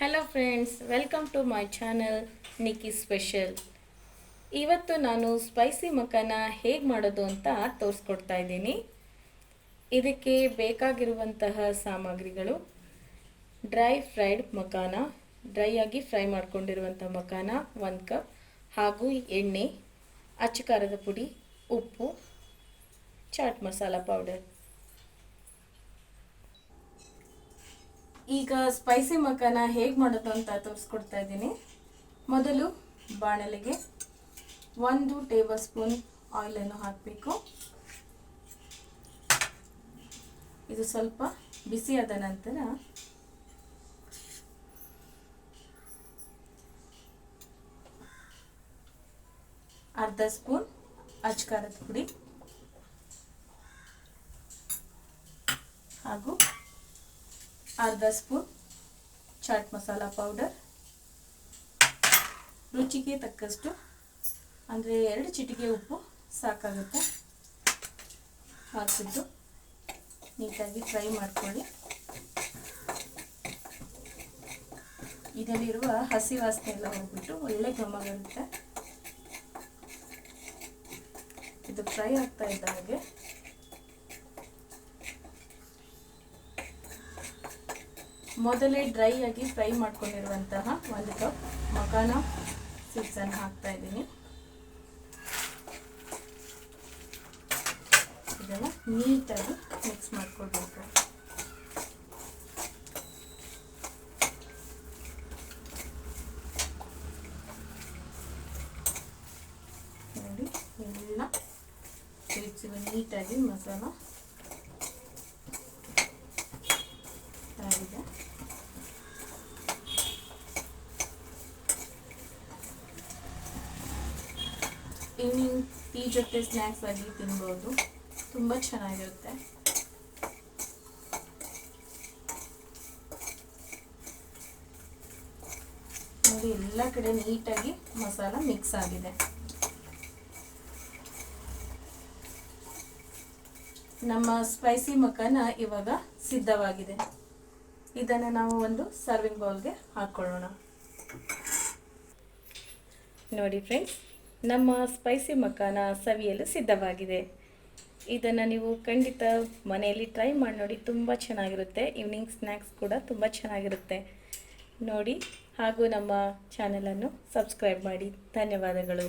Hello friends, welcome to my channel Nikki special. ಇವತ್ತು ನಾನು spicy ಮಕಾನ ಹೇಗೆ ಮಾಡೋದು ಅಂತ ತೋರಿಸ್ಕೊಡ್ತಾ ಇದ್ದೀನಿ. ಇದಕ್ಕೆ ಬೇಕಾಗಿರುವಂತಹ ಸಾಮಗ್ರಿಗಳು: ಡ್ರೈ ಫ್ರೈಡ್ ಮಕಾನ, ಡ್ರೈ ಆಗಿ ಫ್ರೈ ಮಾಡ್ಕೊಂಡಿರುವಂಥ ಮಕಾನ 1 ಕಪ್, ಹಾಗೂ ಎಣ್ಣೆ, ಅಚ್ಚ ಖಾರದ ಪುಡಿ, ಉಪ್ಪು, ಚಾಟ್ ಮಸಾಲ ಪೌಡರ್. ಈಗ ಸ್ಪೈಸಿ ಮಕಾನ ಹೇಗೆ ಮಾಡೋದು ಅಂತ ತೋರಿಸ್ಕೊಡ್ತಾ ಇದ್ದೀನಿ. ಮೊದಲು ಬಾಣಲೆಗೆ 1 ಟೇಬಲ್ ಸ್ಪೂನ್ ಆಯಿಲನ್ನು ಹಾಕಬೇಕು. ಇದು ಸ್ವಲ್ಪ ಬಿಸಿಯಾದ ನಂತರ ಅರ್ಧ ಸ್ಪೂನ್ ಅಚ್ಚ ಖಾರದ ಪುಡಿ ಹಾಗೂ ಅರ್ಧ ಸ್ಪೂನ್ ಚಾಟ್ ಮಸಾಲ ಪೌಡರ್, ರುಚಿಗೆ ತಕ್ಕಷ್ಟು ಅಂದರೆ 2 ಚಿಟಿಕೆ ಉಪ್ಪು ಸಾಕಾಗುತ್ತೆ, ಹಾಕಿದ್ದು ನೀಟಾಗಿ ಫ್ರೈ ಮಾಡ್ಕೊಳ್ಳಿ. ಇದರಲ್ಲಿರುವ ಹಸಿ ವಾಸನೆ ಎಲ್ಲ ಹೋಗ್ಬಿಟ್ಟು ಒಳ್ಳೆ ಘಮ ಬರುತ್ತೆ. ಇದು ಫ್ರೈ ಆಗ್ತಾ ಇದ್ದ ಹಾಗೆ ಮೊದಲೇ ಡ್ರೈ ಆಗಿ ಫ್ರೈ ಮಾಡ್ಕೊಂಡಿರುವಂತಹ 1 ಕಪ್ ಮಕಾನ ಸೀಡ್ಸನ್ನು ಹಾಕ್ತಾ ಇದ್ದೀನಿ. ಇದನ್ನು ನೀಟಾಗಿ ಮಿಕ್ಸ್ ಮಾಡ್ಕೊಳ್ಬೇಕು. ನೋಡಿ, ಎಲ್ಲ ಸೀಡ್ಸಿಗೆ ನೀಟಾಗಿ ಮಸಾಲ ಆಗಿದೆ. ಈವ್ನಿಂಗ್ ಟೀ ಜೊತೆ ಸ್ನ್ಯಾಕ್ಸ್ ಆಗಿ ತಿನ್ಬೋದು, ತುಂಬ ಚೆನ್ನಾಗಿರುತ್ತೆ. ನೋಡಿ, ಎಲ್ಲ ಕಡೆ ನೀಟಾಗಿ ಮಸಾಲ ಮಿಕ್ಸ್ ಆಗಿದೆ. ನಮ್ಮ ಸ್ಪೈಸಿ ಮಕಾನ ಇವಾಗ ಸಿದ್ಧವಾಗಿದೆ. ಇದನ್ನು ನಾವು ಒಂದು ಸರ್ವಿಂಗ್ ಬೌಲ್ಗೆ ಹಾಕ್ಕೊಳ್ಳೋಣ. ನೋಡಿ ಫ್ರೆಂಡ್ಸ್, ನಮ್ಮ ಸ್ಪೈಸಿ ಮಕಾನ ಸವಿಯಲು ಸಿದ್ಧವಾಗಿದೆ. ಇದನ್ನು ನೀವು ಖಂಡಿತ ಮನೆಯಲ್ಲಿ ಟ್ರೈ ಮಾಡಿ ನೋಡಿ, ತುಂಬ ಚೆನ್ನಾಗಿರುತ್ತೆ. ಈವ್ನಿಂಗ್ ಸ್ನ್ಯಾಕ್ಸ್ ಕೂಡ ತುಂಬ ಚೆನ್ನಾಗಿರುತ್ತೆ ನೋಡಿ. ಹಾಗೂ ನಮ್ಮ ಚಾನಲನ್ನು ಸಬ್ಸ್ಕ್ರೈಬ್ ಮಾಡಿ. ಧನ್ಯವಾದಗಳು.